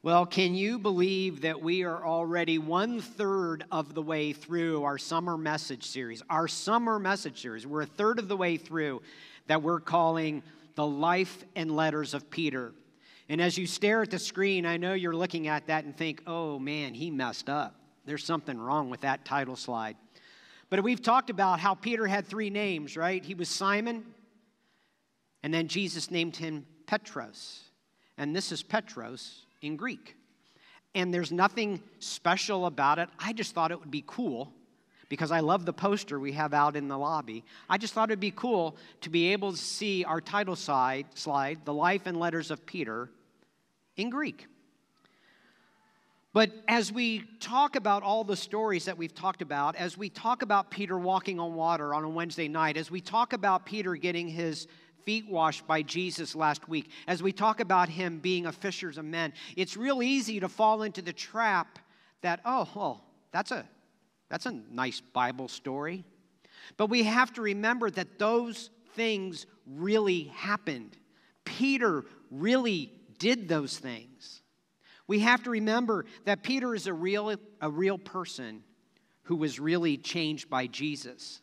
Well, can you believe that we are already 1/3 of the way through our summer message series? Our summer message series. We're 1/3 of the way through that we're calling The Life and Letters of Peter. And as you stare at the screen, I know you're looking at that and think, oh man, he messed up. There's something wrong with that title slide. But we've talked about how Peter had 3 names, right? He was Simon, and then Jesus named him Petros. And this is Petros in Greek. And there's nothing special about it. I just thought it would be cool because I love the poster we have out in the lobby. I just thought it would be cool to be able to see our title slide, The Life and Letters of Peter, in Greek. But as we talk about all the stories that we've talked about, as we talk about Peter walking on water on a Wednesday night, as we talk about Peter getting his feet washed by Jesus last week, as we talk about him being a fisher of men, it's real easy to fall into the trap that, oh, well, that's a nice Bible story. But we have to remember that those things really happened. Peter really did those things. We have to remember that Peter is a real person who was really changed by Jesus.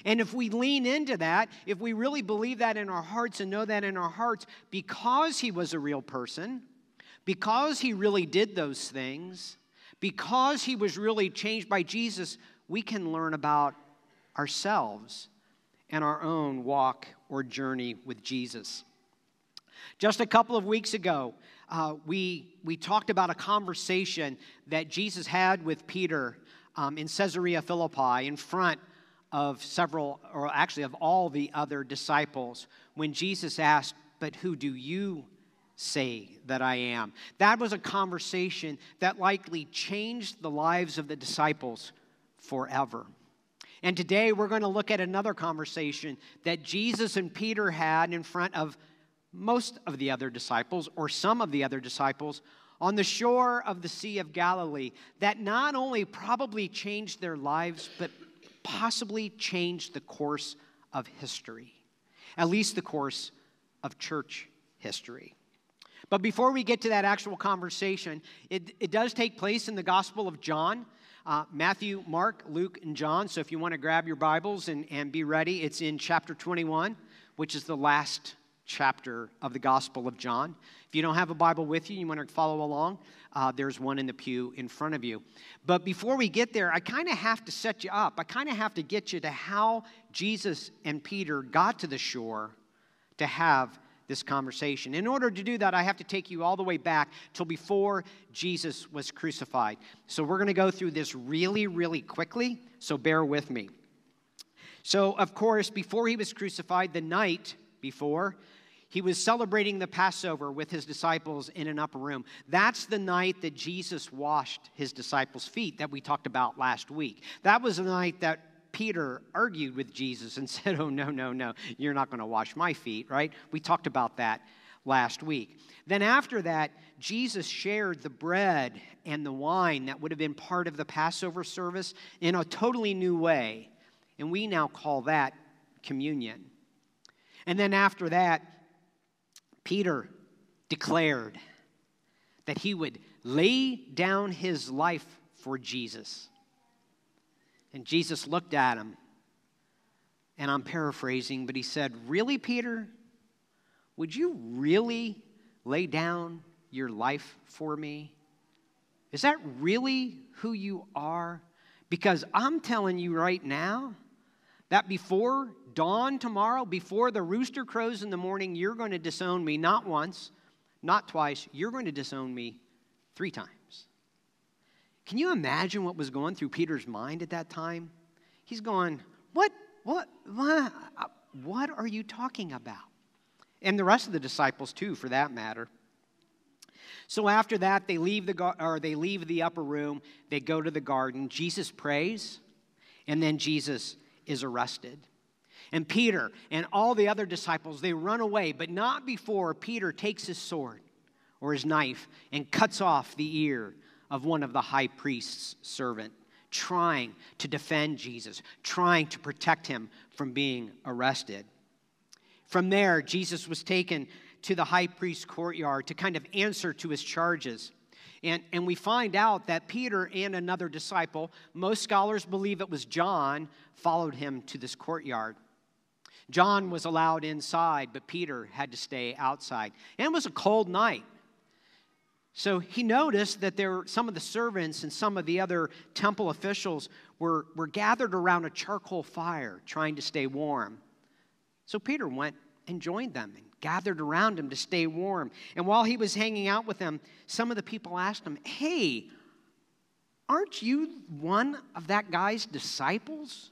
And if we lean into that, if we really believe that in our hearts and know that in our hearts, because he was a real person, because he really did those things, because he was really changed by Jesus, we can learn about ourselves and our own walk or journey with Jesus. Just a couple of weeks ago, we talked about a conversation that Jesus had with Peter in Caesarea Philippi in front of of all the other disciples, when Jesus asked, "But who do you say that I am?" That was a conversation that likely changed the lives of the disciples forever. And today we're going to look at another conversation that Jesus and Peter had in front of most of the other disciples, or some of the other disciples, on the shore of the Sea of Galilee, that not only probably changed their lives, but possibly changed the course of history, at least the course of church history. But before we get to that actual conversation, it does take place in the Gospel of John, Matthew, Mark, Luke, and John. So if you want to grab your Bibles and be ready, it's in chapter 21, which is the last chapter of the Gospel of John. If you don't have a Bible with you, you want to follow along, there's one in the pew in front of you. But before we get there, I kind of have to set you up. I kind of have to get you to how Jesus and Peter got to the shore to have this conversation. In order to do that, I have to take you all the way back till before Jesus was crucified. So we're going to go through this really, really quickly, so bear with me. So, of course, before he was crucified, the night before, he was celebrating the Passover with his disciples in an upper room. That's the night that Jesus washed his disciples' feet that we talked about last week. That was the night that Peter argued with Jesus and said, oh, no, you're not going to wash my feet, right? We talked about that last week. Then after that, Jesus shared the bread and the wine that would have been part of the Passover service in a totally new way. And we now call that communion. And then after that, Peter declared that he would lay down his life for Jesus. And Jesus looked at him, and I'm paraphrasing, but he said, "Really, Peter? Would you really lay down your life for me? Is that really who you are? Because I'm telling you right now that before dawn tomorrow, before the rooster crows in the morning, you're going to disown me not once, not twice. You're going to disown me 3 times. Can you imagine what was going through Peter's mind at that time? He's going, what are you talking about? And the rest of the disciples too, for that matter. So after that, they leave the upper room. They go to the garden. Jesus prays, and then Jesus is arrested. And Peter and all the other disciples, they run away, but not before Peter takes his sword or his knife and cuts off the ear of one of the high priest's servant, trying to defend Jesus, trying to protect him from being arrested. From there, Jesus was taken to the high priest's courtyard to kind of answer to his charges. And we find out that Peter and another disciple, most scholars believe it was John, followed him to this courtyard. John was allowed inside, but Peter had to stay outside. And it was a cold night. So he noticed that some of the servants and some of the other temple officials were gathered around a charcoal fire trying to stay warm. So Peter went and joined them and gathered around him to stay warm. And while he was hanging out with them, some of the people asked him, "Hey, aren't you one of that guy's disciples?"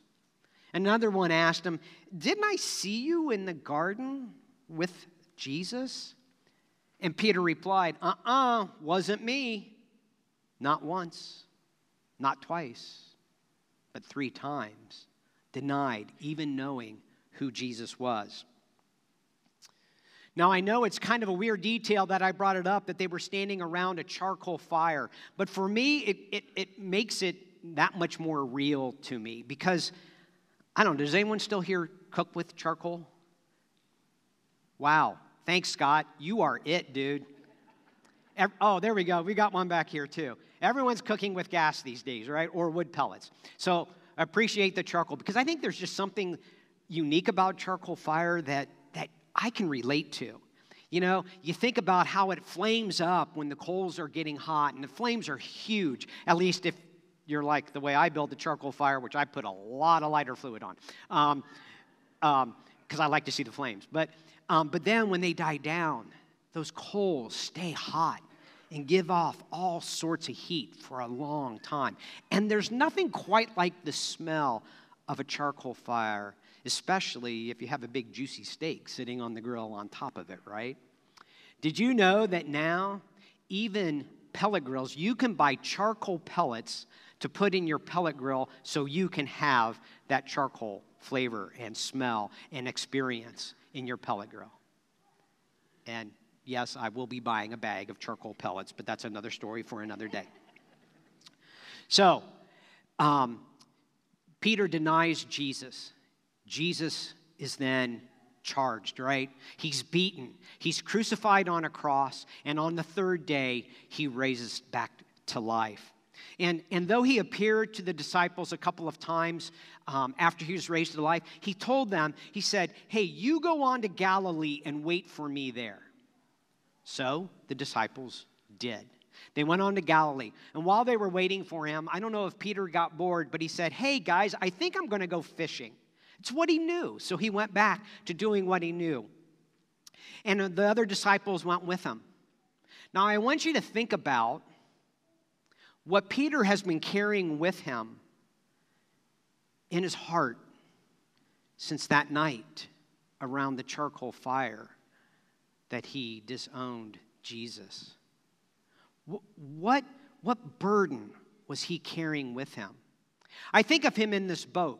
Another one asked him, "Didn't I see you in the garden with Jesus?" And Peter replied, "Wasn't me. Not once, not twice, but 3 times." Denied even knowing who Jesus was. Now, I know it's kind of a weird detail that I brought it up, that they were standing around a charcoal fire. But for me, it makes it that much more real to me. Because, I don't know, does anyone still here cook with charcoal? Wow. Thanks, Scott. You are it, dude. Oh, there we go. We got one back here, too. Everyone's cooking with gas these days, right? Or wood pellets. So appreciate the charcoal. Because I think there's just something unique about charcoal fire that I can relate to. You know, you think about how it flames up when the coals are getting hot, and the flames are huge, at least if you're like the way I build the charcoal fire, which I put a lot of lighter fluid on, because I like to see the flames. But then when they die down, those coals stay hot and give off all sorts of heat for a long time. And there's nothing quite like the smell of a charcoal fire, especially if you have a big juicy steak sitting on the grill on top of it, right? Did you know that now, even pellet grills, you can buy charcoal pellets to put in your pellet grill so you can have that charcoal flavor and smell and experience in your pellet grill? And yes, I will be buying a bag of charcoal pellets, but that's another story for another day. So, Peter denies Jesus. Jesus is then charged, right? He's beaten. He's crucified on a cross, and on the 3rd day, he raises back to life. And though he appeared to the disciples a couple of times after he was raised to life, he told them, he said, "Hey, you go on to Galilee and wait for me there." So the disciples did. They went on to Galilee. And while they were waiting for him, I don't know if Peter got bored, but he said, "Hey, guys, I think I'm going to go fishing." It's what he knew. So he went back to doing what he knew. And the other disciples went with him. Now, I want you to think about what Peter has been carrying with him in his heart since that night around the charcoal fire that he disowned Jesus. What burden was he carrying with him? I think of him in this boat.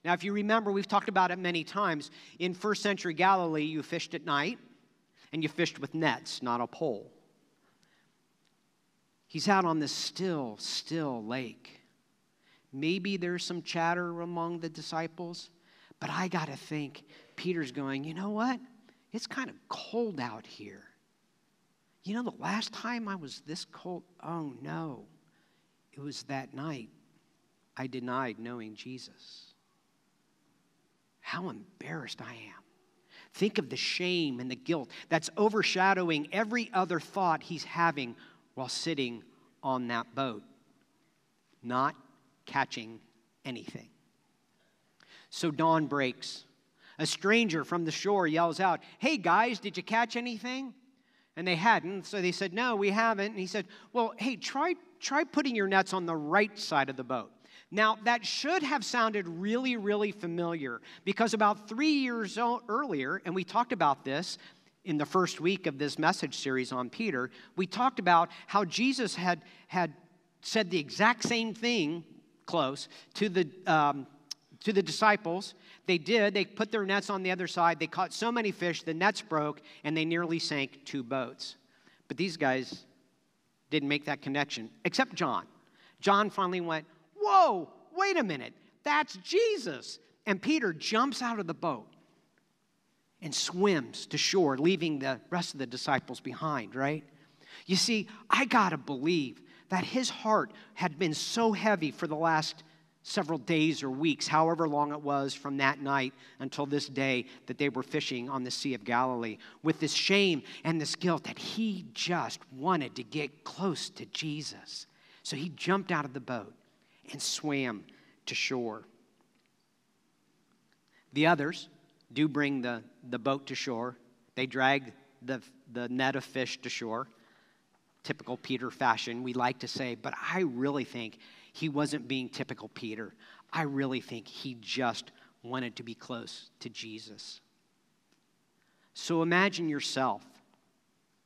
Now, if you remember, we've talked about it many times. In first century Galilee, you fished at night, and you fished with nets, not a pole. He's out on this still lake. Maybe there's some chatter among the disciples, but I got to think Peter's going, "You know what? It's kind of cold out here. You know, the last time I was this cold, oh no, it was that night I denied knowing Jesus. How embarrassed I am. Think of the shame and the guilt that's overshadowing every other thought he's having while sitting on that boat, not catching anything." So dawn breaks. A stranger from the shore yells out, "Hey guys, did you catch anything?" And they hadn't, so they said, "No, we haven't." And he said, "Well, hey, try putting your nets on the right side of the boat." Now, that should have sounded really, really familiar, because about 3 years earlier, and we talked about this in the first week of this message series on Peter, we talked about how Jesus had said the exact same thing, close, to the disciples. They did. They put their nets on the other side. They caught so many fish, the nets broke, and they nearly sank 2 boats. But these guys didn't make that connection, except John. John finally went, "Whoa, wait a minute, that's Jesus." And Peter jumps out of the boat and swims to shore, leaving the rest of the disciples behind, right? You see, I got to believe that his heart had been so heavy for the last several days or weeks, however long it was from that night until this day that they were fishing on the Sea of Galilee, with this shame and this guilt that he just wanted to get close to Jesus. So he jumped out of the boat and swam to shore. The others do bring the boat to shore. They drag the net of fish to shore. Typical Peter fashion, we like to say, but I really think he wasn't being typical Peter. I really think he just wanted to be close to Jesus. So imagine yourself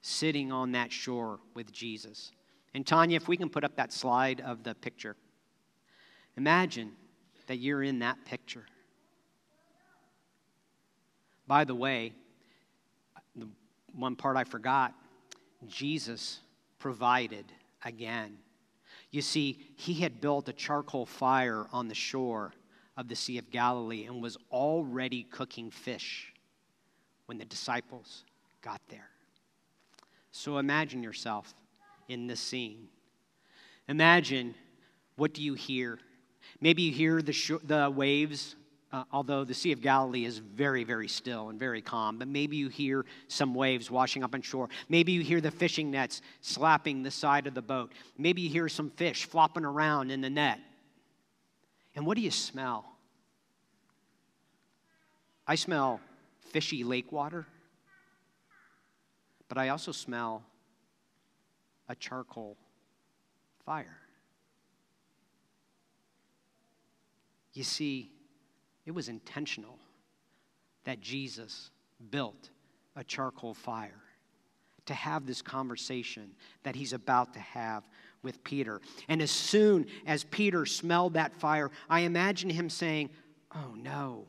sitting on that shore with Jesus. And Tanya, if we can put up that slide of the picture. Imagine that you're in that picture. By the way, the one part I forgot, Jesus provided again. You see, he had built a charcoal fire on the shore of the Sea of Galilee and was already cooking fish when the disciples got there. So imagine yourself in this scene. Imagine, what do you hear? Maybe you hear the waves, although the Sea of Galilee is very, very still and very calm, but maybe you hear some waves washing up on shore. Maybe you hear the fishing nets slapping the side of the boat. Maybe you hear some fish flopping around in the net. And what do you smell? I smell fishy lake water, but I also smell a charcoal fire. You see, it was intentional that Jesus built a charcoal fire to have this conversation that he's about to have with Peter. And as soon as Peter smelled that fire, I imagine him saying, "Oh no,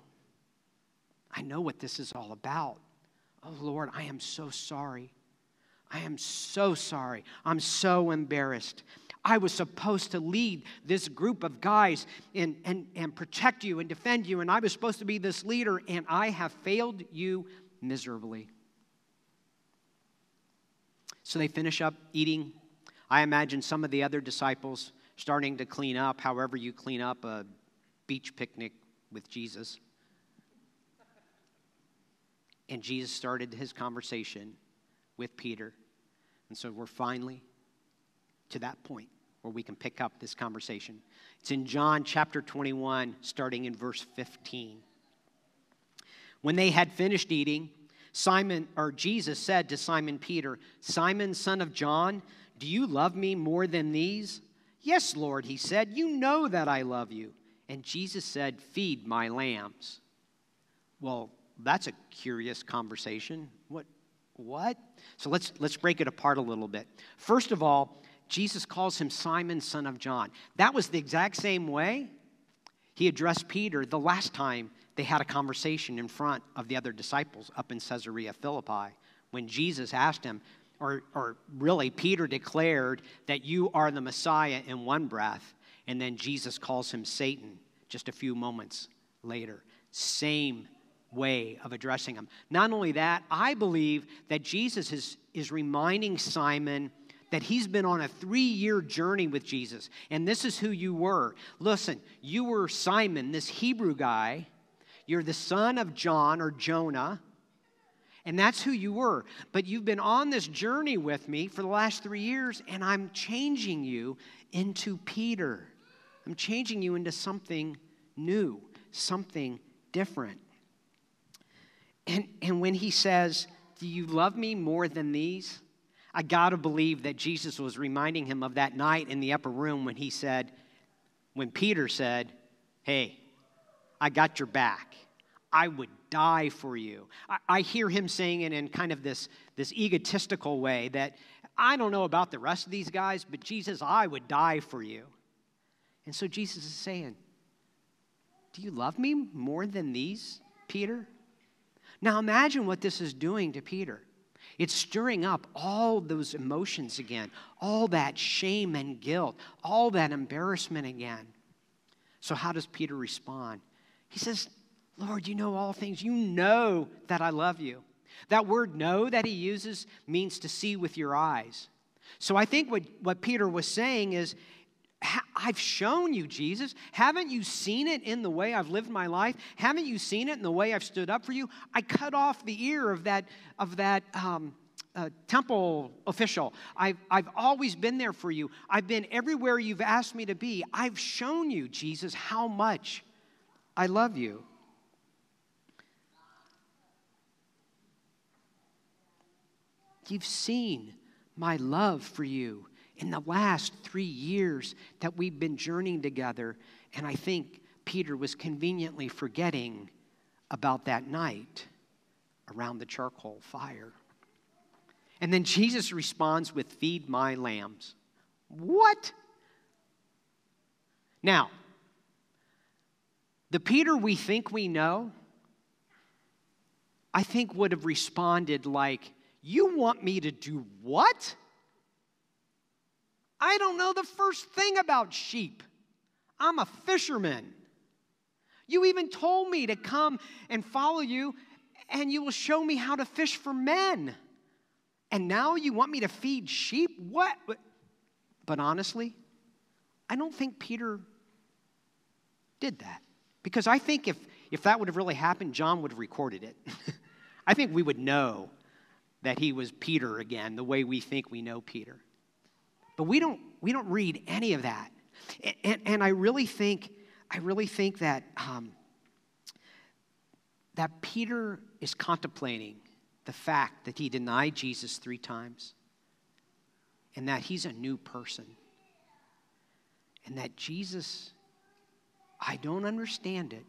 I know what this is all about. Oh Lord, I am so sorry. I am so sorry. I'm so embarrassed. I was supposed to lead this group of guys and protect you and defend you, and I was supposed to be this leader, and I have failed you miserably." So they finish up eating. I imagine some of the other disciples starting to clean up, however you clean up a beach picnic with Jesus. And Jesus started his conversation with Peter. And so we're finally to that point where we can pick up this conversation. It's in John chapter 21, starting in verse 15. When they had finished eating, Jesus said to Simon Peter, "Simon, son of John, do you love me more than these?" "Yes, Lord," he said, "you know that I love you." And Jesus said, "Feed my lambs." Well, that's a curious conversation. What? So let's break it apart a little bit. First of all, Jesus calls him Simon, son of John. That was the exact same way he addressed Peter the last time they had a conversation in front of the other disciples up in Caesarea Philippi, when Jesus asked him, or really Peter declared that you are the Messiah in one breath, and then Jesus calls him Satan just a few moments later. Same way of addressing him. Not only that, I believe that Jesus is reminding Simon that he's been on a 3-year journey with Jesus, and this is who you were. Listen, you were Simon, this Hebrew guy. You're the son of John or Jonah, and that's who you were. But you've been on this journey with me for the last 3 years, and I'm changing you into Peter. I'm changing you into something new, something different. And when he says, "Do you love me more than these?" I got to believe that Jesus was reminding him of that night in the upper room when Peter said, "Hey, I got your back. I would die for you." I hear him saying it in kind of this egotistical way that, I don't know about the rest of these guys, but Jesus, I would die for you. And so Jesus is saying, "Do you love me more than these, Peter?" Now imagine what this is doing to Peter. It's stirring up all those emotions again, all that shame and guilt, all that embarrassment again. So how does Peter respond? He says, "Lord, you know all things. You know that I love you." That word "know" that he uses means to see with your eyes. So I think what Peter was saying is, I've shown you, Jesus. Haven't you seen it in the way I've lived my life? Haven't you seen it in the way I've stood up for you? I cut off the ear of that temple official. I've always been there for you. I've been everywhere you've asked me to be. I've shown you, Jesus, how much I love you. You've seen my love for you in the last 3 years that we've been journeying together. And I think Peter was conveniently forgetting about that night around the charcoal fire. And then Jesus responds with, "Feed my lambs." What? Now, the Peter we think we know, I think would have responded like, "You want me to do what? I don't know the first thing about sheep. I'm a fisherman. You even told me to come and follow you, and you will show me how to fish for men. And now you want me to feed sheep? What?" But honestly, I don't think Peter did that. Because I think if that would have really happened, John would have recorded it. I think we would know that he was Peter again, the way we think we know Peter. But we don't read any of that. And I really think that that Peter is contemplating the fact that he denied Jesus 3 times, and that he's a new person, and that Jesus, I don't understand it,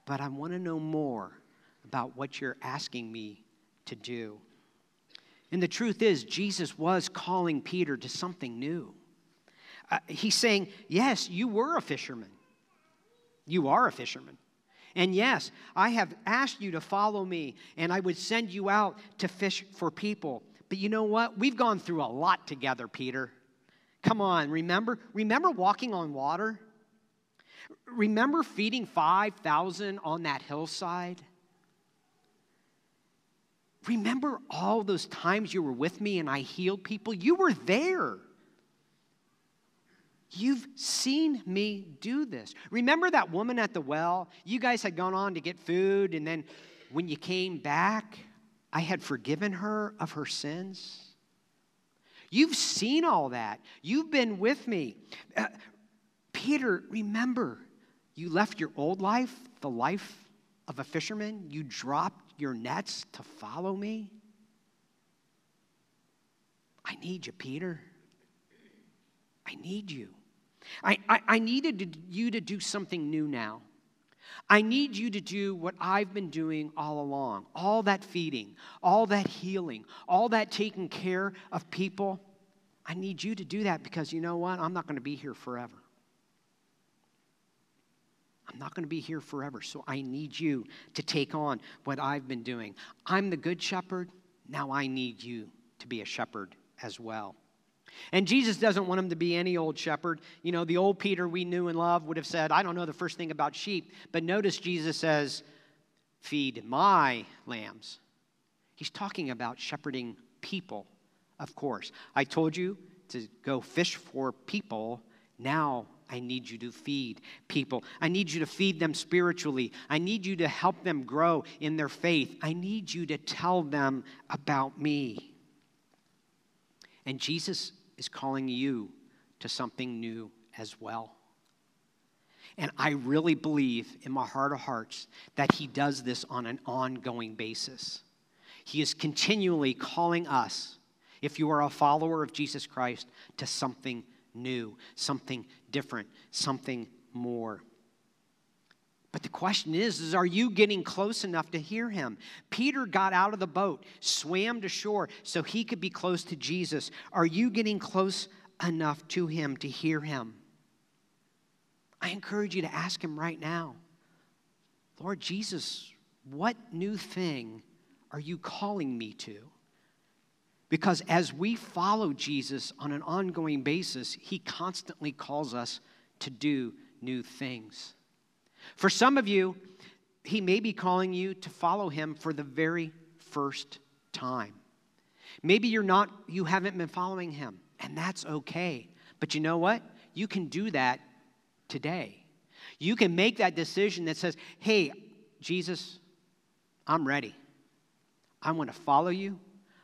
but I want to know more about what you're asking me to do. And the truth is, Jesus was calling Peter to something new. He's saying, yes, you were a fisherman. You are a fisherman. And yes, I have asked you to follow me, and I would send you out to fish for people. But you know what? We've gone through a lot together, Peter. Come on, remember walking on water? Remember feeding 5,000 on that hillside? Remember all those times you were with me and I healed people? You were there. You've seen me do this. Remember that woman at the well? You guys had gone on to get food, and then when you came back, I had forgiven her of her sins. You've seen all that. You've been with me. Peter, remember, you left your old life, the life of a fisherman. You dropped your nets to follow me. I need you, Peter. I need you. I needed you to do something new now. I need you to do what I've been doing all along. All that feeding, all that healing, all that taking care of people. I need you to do that because you know what? I'm not going to be here forever. I'm not going to be here forever, so I need you to take on what I've been doing. I'm the good shepherd. Now I need you to be a shepherd as well. And Jesus doesn't want him to be any old shepherd. You know, the old Peter we knew and loved would have said, I don't know the first thing about sheep. But notice Jesus says, feed my lambs. He's talking about shepherding people, of course. I told you to go fish for people. Now I need you to feed people. I need you to feed them spiritually. I need you to help them grow in their faith. I need you to tell them about me. And Jesus is calling you to something new as well. And I really believe in my heart of hearts that he does this on an ongoing basis. He is continually calling us, if you are a follower of Jesus Christ, to something new, something different, something more. But the question is are you getting close enough to hear him? Peter got out of the boat, swam to shore so he could be close to Jesus. Are you getting close enough to him to hear him? I encourage you to ask him right now, Lord Jesus, what new thing are you calling me to? Because as we follow Jesus on an ongoing basis, he constantly calls us to do new things. For some of you, he may be calling you to follow him for the very first time. Maybe you haven't been following him, and that's okay. But you know what? You can do that today. You can make that decision that says, hey, Jesus, I'm ready. I want to follow you.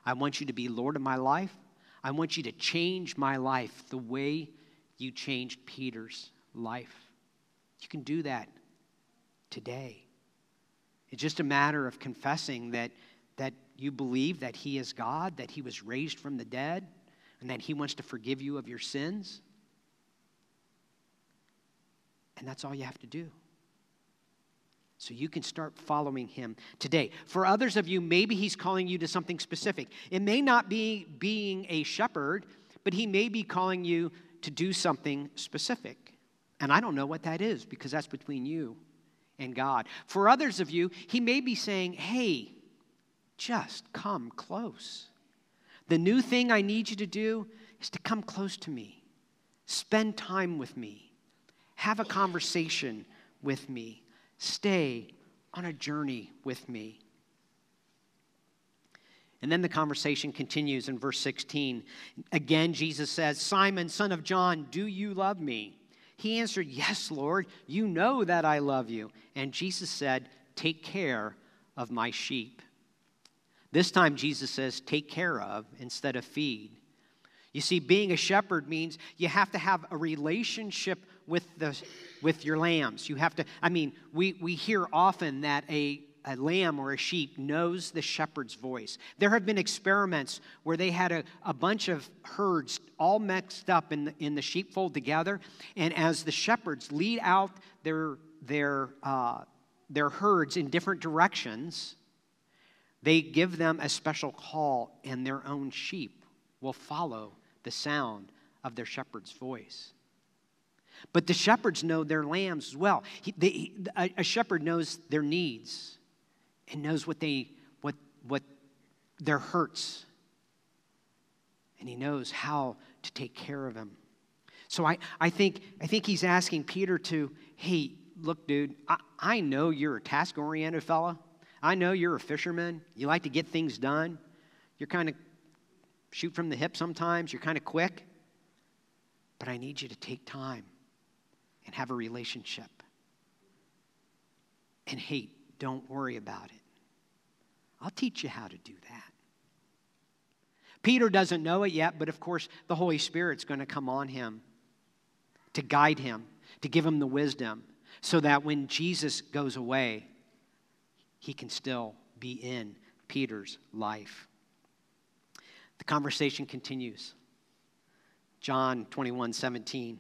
I want you to be Lord of my life. I want you to change my life the way you changed Peter's life. You can do that today. It's just a matter of confessing that you believe that he is God, that he was raised from the dead, and that he wants to forgive you of your sins. And that's all you have to do. So you can start following him today. For others of you, maybe he's calling you to something specific. It may not be being a shepherd, but he may be calling you to do something specific. And I don't know what that is, because that's between you and God. For others of you, he may be saying, hey, just come close. The new thing I need you to do is to come close to me. Spend time with me. Have a conversation with me. Stay on a journey with me. And then the conversation continues in verse 16. Again, Jesus says, Simon, son of John, do you love me? He answered, yes, Lord, you know that I love you. And Jesus said, take care of my sheep. This time Jesus says, take care of instead of feed. You see, being a shepherd means you have to have a relationship with your lambs. You have to, we hear often that a lamb or a sheep knows the shepherd's voice. There have been experiments where they had a bunch of herds all mixed up in the sheepfold together, and as the shepherds lead out their herds in different directions, they give them a special call, and their own sheep will follow the sound of their shepherd's voice. But the shepherds know their lambs as well. A shepherd knows their needs and knows what their hurts. And he knows how to take care of them. So I think he's asking Peter to, hey, look, dude, I know you're a task-oriented fella. I know you're a fisherman. You like to get things done. You're kind of shoot from the hip sometimes. You're kind of quick. But I need you to take time and have a relationship. And hey, don't worry about it. I'll teach you how to do that. Peter doesn't know it yet, but of course the Holy Spirit's going to come on him to guide him, to give him the wisdom, so that when Jesus goes away, he can still be in Peter's life. The conversation continues. John 21:17.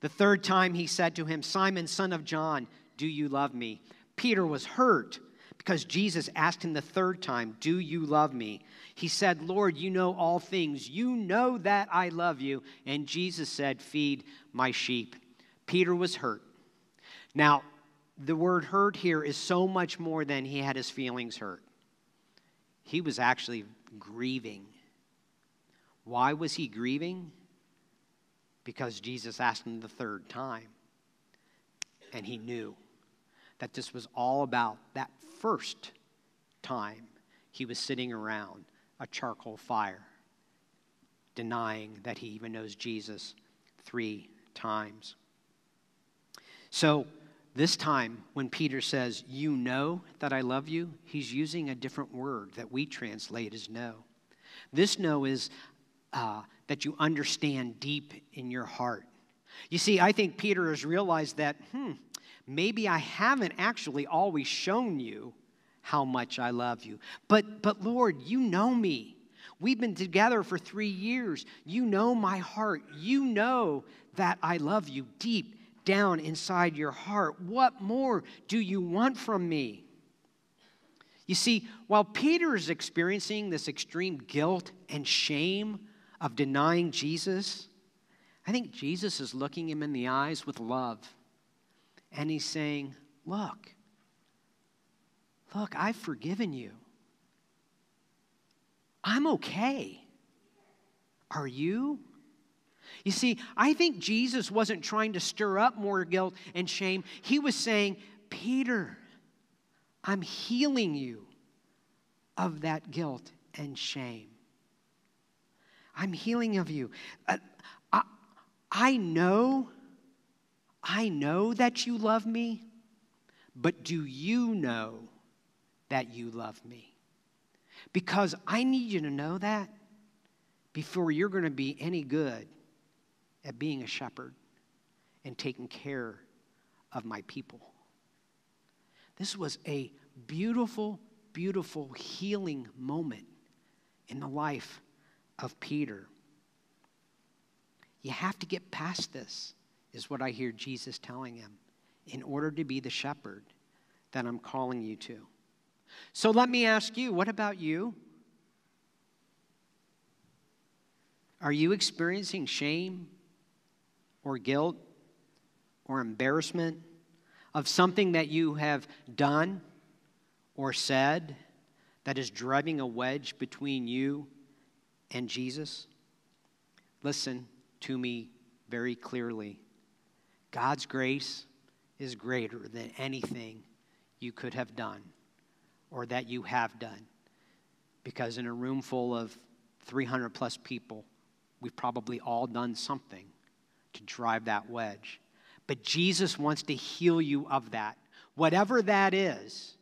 The third time he said to him, Simon, son of John, do you love me? Peter was hurt because Jesus asked him the third time, do you love me? He said, Lord, you know all things. You know that I love you. And Jesus said, feed my sheep. Peter was hurt. Now, the word hurt here is so much more than he had his feelings hurt. He was actually grieving. Why was he grieving? Because Jesus asked him the third time. And he knew that this was all about that first time he was sitting around a charcoal fire, denying that he even knows Jesus 3 times. So this time when Peter says, you know that I love you, he's using a different word that we translate as know. This know is that you understand deep in your heart. You see, I think Peter has realized that, maybe I haven't actually always shown you how much I love you. But Lord, you know me. We've been together for 3 years. You know my heart. You know that I love you deep down inside your heart. What more do you want from me? You see, while Peter is experiencing this extreme guilt and shame of denying Jesus, I think Jesus is looking him in the eyes with love. And he's saying, look, I've forgiven you. I'm okay. Are you? You see, I think Jesus wasn't trying to stir up more guilt and shame. He was saying, Peter, I'm healing you of that guilt and shame. I'm healing of you. I know that you love me, but do you know that you love me? Because I need you to know that before you're going to be any good at being a shepherd and taking care of my people. This was a beautiful, beautiful healing moment in the life of Peter. You have to get past this, is what I hear Jesus telling him, in order to be the shepherd that I'm calling you to. So let me ask you, what about you? Are you experiencing shame or guilt or embarrassment of something that you have done or said that is driving a wedge between you and Jesus? Listen to me very clearly. God's grace is greater than anything you could have done or that you have done. Because in a room full of 300 plus people, we've probably all done something to drive that wedge. But Jesus wants to heal you of that. Whatever that is,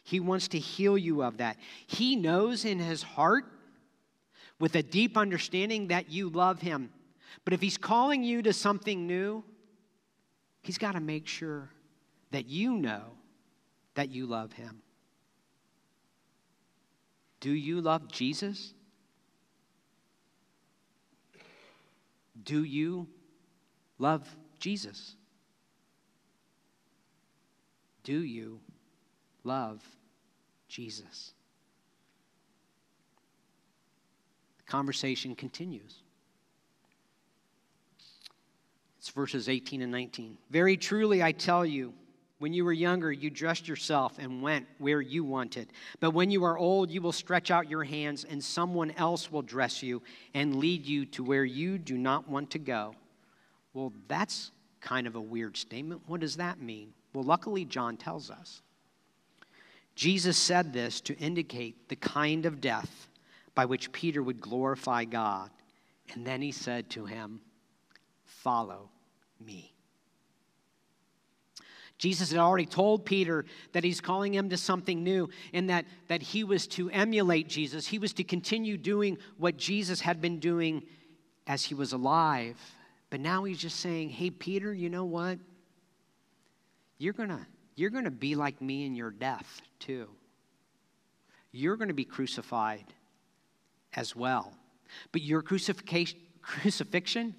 he wants to heal you of that. He knows in his heart, with a deep understanding, that you love him. But if he's calling you to something new, he's got to make sure that you know that you love him. Do you love Jesus? Do you love Jesus? Do you love Jesus? The conversation continues. It's verses 18 and 19. Very truly, I tell you, when you were younger, you dressed yourself and went where you wanted. But when you are old, you will stretch out your hands, and someone else will dress you and lead you to where you do not want to go. Well, that's kind of a weird statement. What does that mean? Well, luckily, John tells us. Jesus said this to indicate the kind of death by which Peter would glorify God. And then he said to him, "Follow me." Jesus had already told Peter that he's calling him to something new, and that he was to emulate Jesus. He was to continue doing what Jesus had been doing as he was alive. But now he's just saying, hey, Peter, you know what? You're gonna be like me in your death, too. You're going to be crucified as well. But your crucifixion,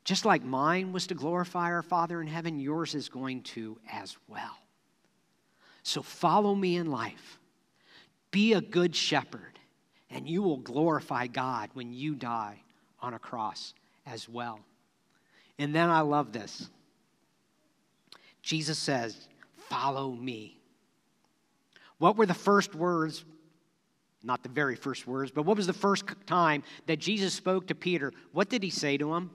just like mine was to glorify our Father in heaven, yours is going to as well. So follow me in life. Be a good shepherd, and you will glorify God when you die on a cross as well. And then I love this. Jesus says, follow me. What were the first words? Not the very first words, but what was the first time that Jesus spoke to Peter? What did he say to him?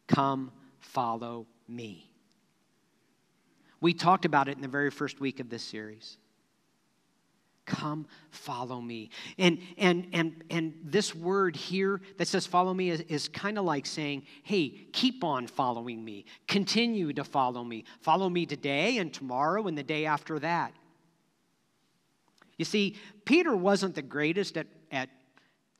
Come, follow me. We talked about it in the very first week of this series. Come, follow me. And this word here that says follow me is kind of like saying, hey, keep on following me. Continue to follow me. Follow me today and tomorrow and the day after that. You see, Peter wasn't the greatest at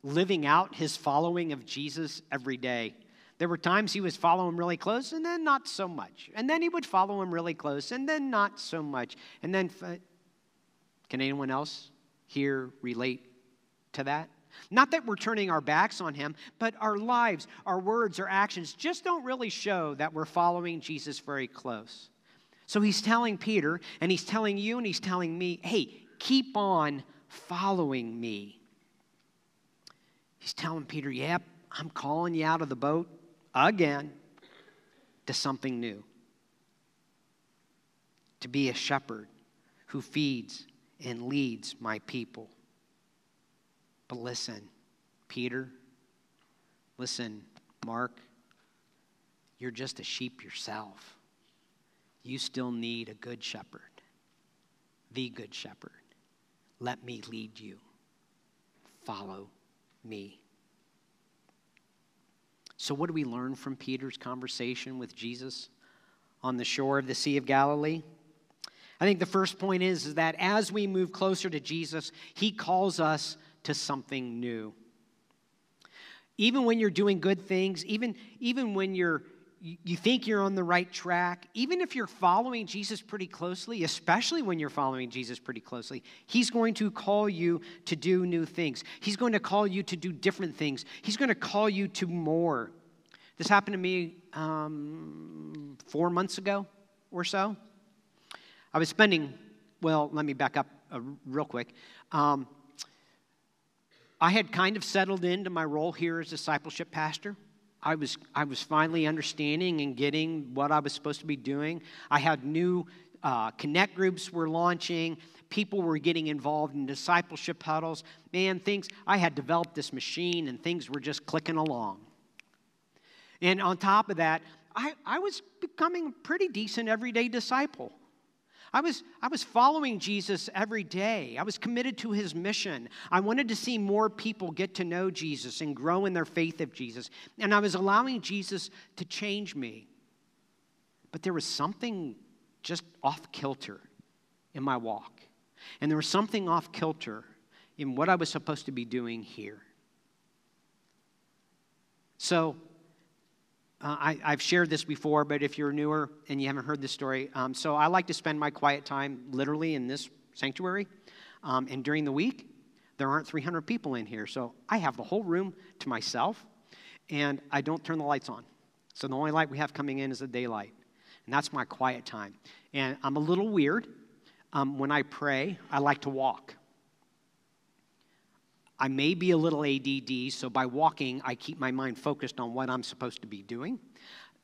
living out his following of Jesus every day. There were times he was following really close and then not so much. And then he would follow him really close and then not so much. And then, can anyone else here relate to that? Not that we're turning our backs on him, but our lives, our words, our actions just don't really show that we're following Jesus very close. So he's telling Peter, and he's telling you, and he's telling me, hey, keep on following me. He's telling Peter, yep, I'm calling you out of the boat again to something new. To be a shepherd who feeds and leads my people. But listen, Peter, listen, Mark, you're just a sheep yourself. You still need a good shepherd, the good shepherd. Let me lead you. Follow me. So what do we learn from Peter's conversation with Jesus on the shore of the Sea of Galilee? I think the first point is that as we move closer to Jesus, he calls us to something new. Even when you're doing good things, even when you think you're on the right track, even if you're following Jesus pretty closely, especially when you're following Jesus pretty closely, he's going to call you to do new things. He's going to call you to do different things. He's going to call you to more. This happened to me 4 months ago or so. I was spending, well, let me back up real quick. I had kind of settled into my role here as discipleship pastor. I was finally understanding and getting what I was supposed to be doing. I had new connect groups were launching. People were getting involved in discipleship huddles. Man, I had developed this machine and things were just clicking along. And on top of that, I was becoming a pretty decent everyday disciple. I was following Jesus every day. I was committed to his mission. I wanted to see more people get to know Jesus and grow in their faith of Jesus. And I was allowing Jesus to change me. But there was something just off kilter in my walk. And there was something off kilter in what I was supposed to be doing here. So, I've shared this before, but if you're newer and you haven't heard this story, so I like to spend my quiet time literally in this sanctuary. And during the week, there aren't 300 people in here. So I have the whole room to myself, and I don't turn the lights on. So the only light we have coming in is the daylight. And that's my quiet time. And I'm a little weird. When I pray, I like to walk. I may be a little ADD, so by walking, I keep my mind focused on what I'm supposed to be doing.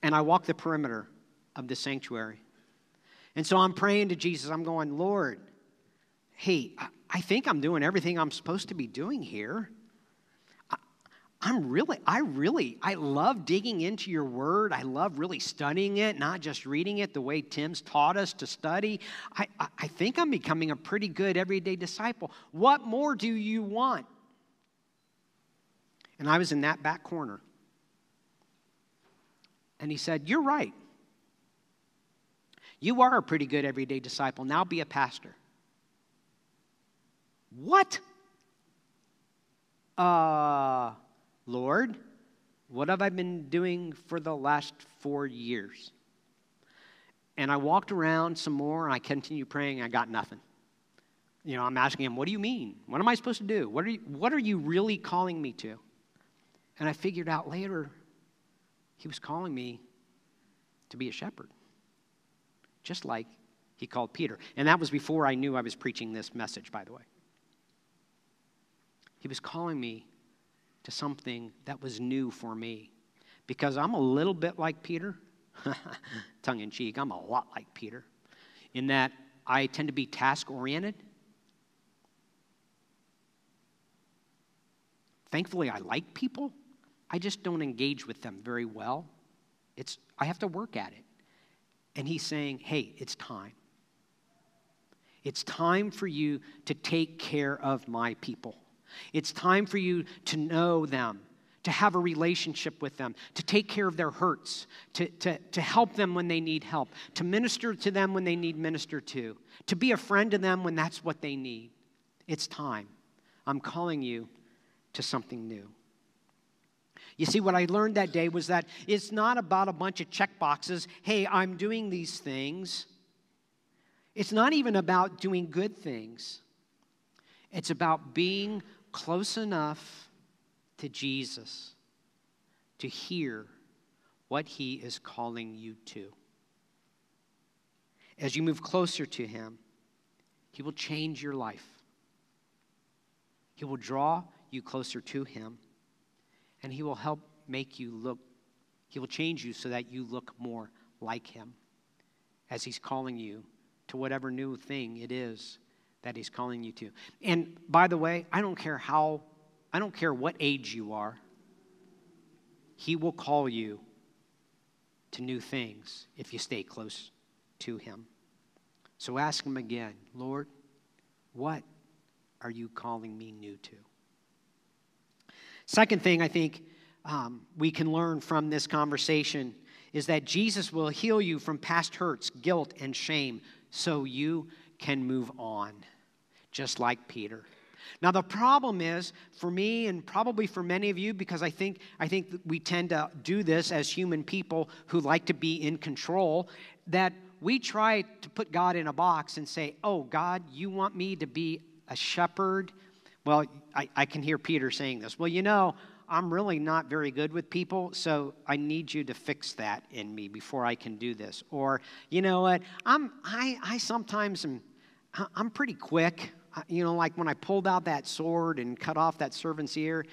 And I walk the perimeter of the sanctuary. And so I'm praying to Jesus. I'm going, Lord, hey, I think I'm doing everything I'm supposed to be doing here. I love digging into your word. I love really studying it, not just reading it the way Tim's taught us to study. I think I'm becoming a pretty good everyday disciple. What more do you want? And I was in that back corner. And he said, you're right. You are a pretty good everyday disciple. Now be a pastor. What? Lord, what have I been doing for the last 4 years? And I walked around some more, and I continued praying, and I got nothing. You know, I'm asking him, what do you mean? What am I supposed to do? What are you really calling me to? And I figured out later, he was calling me to be a shepherd, just like he called Peter. And that was before I knew I was preaching this message, by the way. He was calling me to something that was new for me, because I'm a little bit like Peter, tongue in cheek, I'm a lot like Peter, in that I tend to be task-oriented. Thankfully, I like people. I just don't engage with them very well. I have to work at it. And he's saying, hey, it's time. It's time for you to take care of my people. It's time for you to know them, to have a relationship with them, to take care of their hurts, to help them when they need help, to minister to them when they need ministered to be a friend to them when that's what they need. It's time. I'm calling you to something new. You see, what I learned that day was that it's not about a bunch of check boxes. Hey, I'm doing these things. It's not even about doing good things. It's about being close enough to Jesus to hear what he is calling you to. As you move closer to him, he will change your life. He will draw you closer to him. And he will help make you look, he will change you so that you look more like him as he's calling you to whatever new thing it is that he's calling you to. And by the way, I don't care what age you are, he will call you to new things if you stay close to him. So ask him again, Lord, what are you calling me new to? Second thing I think we can learn from this conversation is that Jesus will heal you from past hurts, guilt, and shame so you can move on, just like Peter. Now, the problem is, for me and probably for many of you, because I think we tend to do this as human people who like to be in control, that we try to put God in a box and say, oh, God, you want me to be a shepherd? Well, I can hear Peter saying this. Well, I'm really not very good with people, so I need you to fix that in me before I can do this. Or, you know what, I sometimes I'm pretty quick. Like when I pulled out that sword and cut off that servant's ear,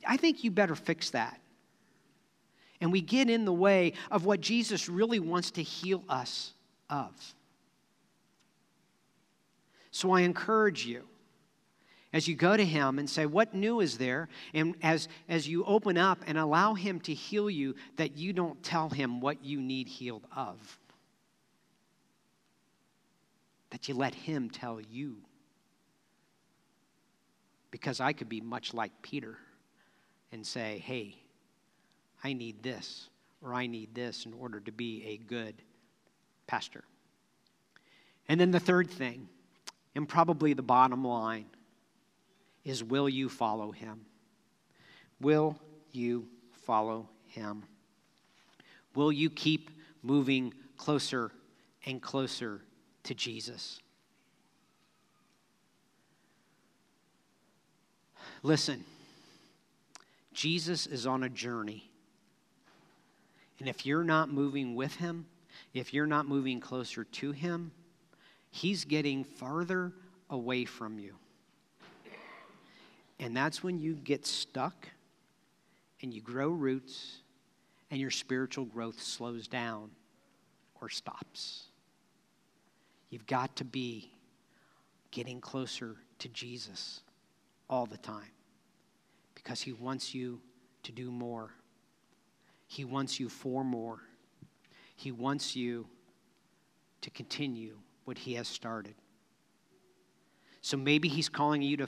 I think you better fix that. And we get in the way of what Jesus really wants to heal us of. So I encourage you, as you go to him and say, what new is there? And as you open up and allow him to heal you, that you don't tell him what you need healed of. That you let him tell you. Because I could be much like Peter and say, hey, I need this or I need this in order to be a good pastor. And then the third thing, and probably the bottom line, is will you follow him? Will you follow him? Will you keep moving closer and closer to Jesus? Listen, Jesus is on a journey. And if you're not moving with him, if you're not moving closer to him, he's getting farther away from you. And that's when you get stuck and you grow roots and your spiritual growth slows down or stops. You've got to be getting closer to Jesus all the time because he wants you to do more. He wants you for more. He wants you to continue what he has started. So maybe he's calling you to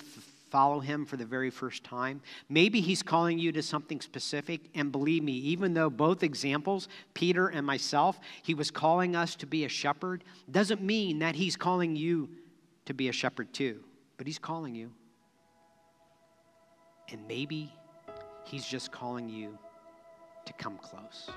follow him for the very first time. Maybe he's calling you to something specific. And believe me, even though both examples, Peter and myself, he was calling us to be a shepherd, doesn't mean that he's calling you to be a shepherd too. But he's calling you. And maybe he's just calling you to come close.